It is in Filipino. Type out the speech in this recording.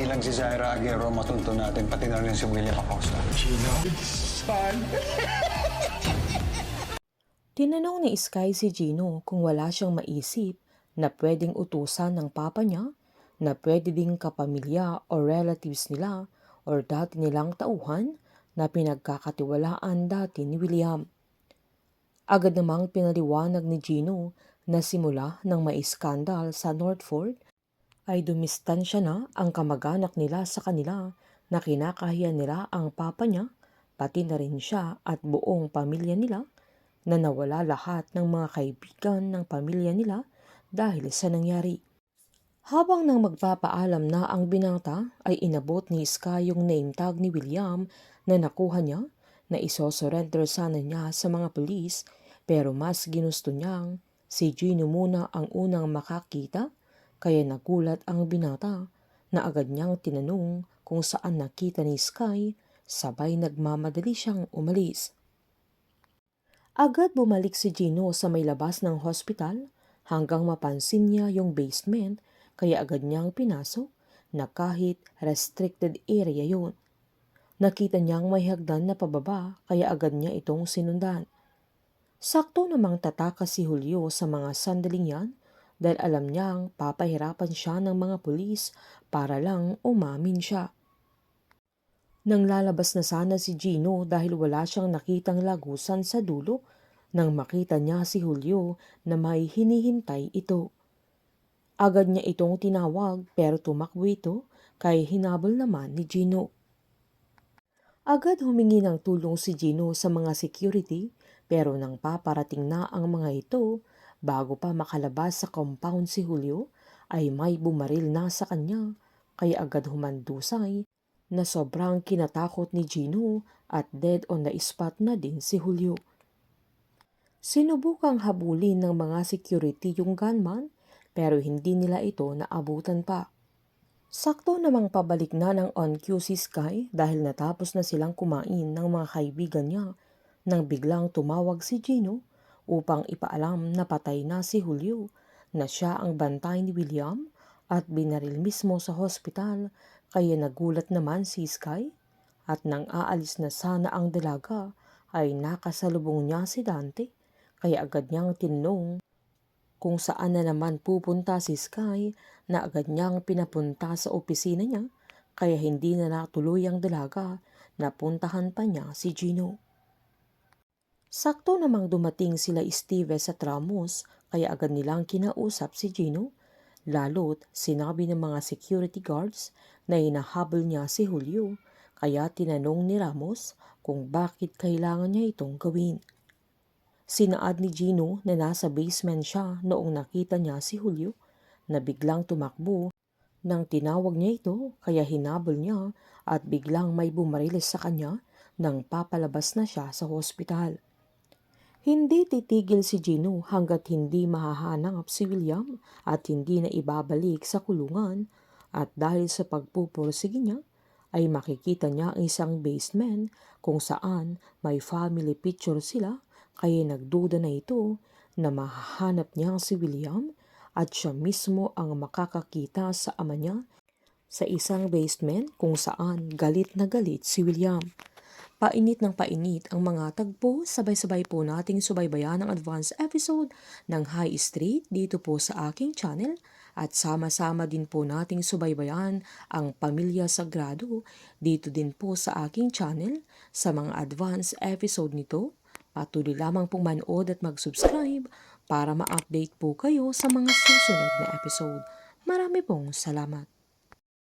lang si Zaira Aguero, matunto natin, pati na rin si William Acosta. Gino, son! Tinanong ni Sky si Gino kung wala siyang maisip na pwedeng utusan ng papa niya, na pwede ding kapamilya o relatives nila or dati nilang tauhan na pinagkakatiwalaan dati ni William. Agad namang pinaliwanag ni Gino na simula ng may iskandal sa Northford ay dumistansya na ang kamag-anak nila sa kanila na kinakahiya nila ang papa niya, pati na rin siya at buong pamilya nila, na nawala lahat ng mga kaibigan ng pamilya nila dahil sa nangyari. Habang nang magpapaalam na ang binata ay inabot ni Sky yung name tag ni William na nakuha niya na isosurrender sana niya sa mga pulis, pero mas ginusto niyang si Gino muna ang unang makakita, kaya nagulat ang binata na agad niyang tinanong kung saan nakita ni Sky, sabay nagmamadali siyang umalis. Agad bumalik si Gino sa may labas ng hospital hanggang mapansin niya yung basement, kaya agad niyang pinasok na kahit restricted area yun. Nakita niyang may hagdan na pababa, kaya agad niya itong sinundan. Sakto namang tatakas si Julio sa mga sandaling yan dahil alam niyang papahirapan siya ng mga pulis para lang umamin siya. Nang lalabas na sana si Gino dahil wala siyang nakitang lagusan sa dulo, nang makita niya si Julio na may hinihintay ito. Agad niya itong tinawag pero tumakbo ito, kaya hinabol naman ni Gino. Agad humingi ng tulong si Gino sa mga security, pero nang paparating na ang mga ito, bago pa makalabas sa compound si Julio, ay may bumaril na sa kanya, kaya agad humandusay na sobrang kinatakot ni Gino at dead on the spot na din si Julio. Sinubukang habulin ng mga security yung gunman, pero hindi nila ito naabutan pa. Sakto namang pabalik na ng on-cue si Sky dahil natapos na silang kumain ng mga kaibigan niya nang biglang tumawag si Gino upang ipaalam na patay na si Julio, na siya ang bantay ni William at binaril mismo sa hospital, kaya nagulat naman si Sky at nang aalis na sana ang dalaga ay nakasalubong niya si Dante, kaya agad niyang tinanong kung saan na naman pupunta si Sky, na agad niyang pinapunta sa opisina niya, kaya hindi na natuloy ang dalaga na puntahan pa niya si Gino. Sakto namang dumating sila Steve sa Tramos, kaya agad nilang kinausap si Gino, lalo't sinabi ng mga security guards na hinahabol niya si Julio, kaya tinanong ni Ramos kung bakit kailangan niya itong gawin. Sinaad ni Gino na nasa basement siya noong nakita niya si Julio, na biglang tumakbo nang tinawag niya ito, kaya hinabol niya at biglang may bumarilis sa kanya nang papalabas na siya sa hospital. Hindi titigil si Gino hanggat hindi mahahanap si William at hindi na ibabalik sa kulungan, at dahil sa pagpupursige niya ay makikita niya ang isang basement kung saan may family picture sila, kaya nagduda na ito na mahahanap niya si William at siya mismo ang makakakita sa ama niya sa isang basement kung saan galit na galit si William. Painit ng painit ang mga tagpo, sabay-sabay po nating subaybayan ang advance episode ng High Street dito po sa aking channel, at sama-sama din po nating subaybayan ang Pamilya Sagrado dito din po sa aking channel. Sa mga advance episode nito, patuloy lamang pong manood at mag-subscribe para ma-update po kayo sa mga susunod na episode. Marami pong salamat.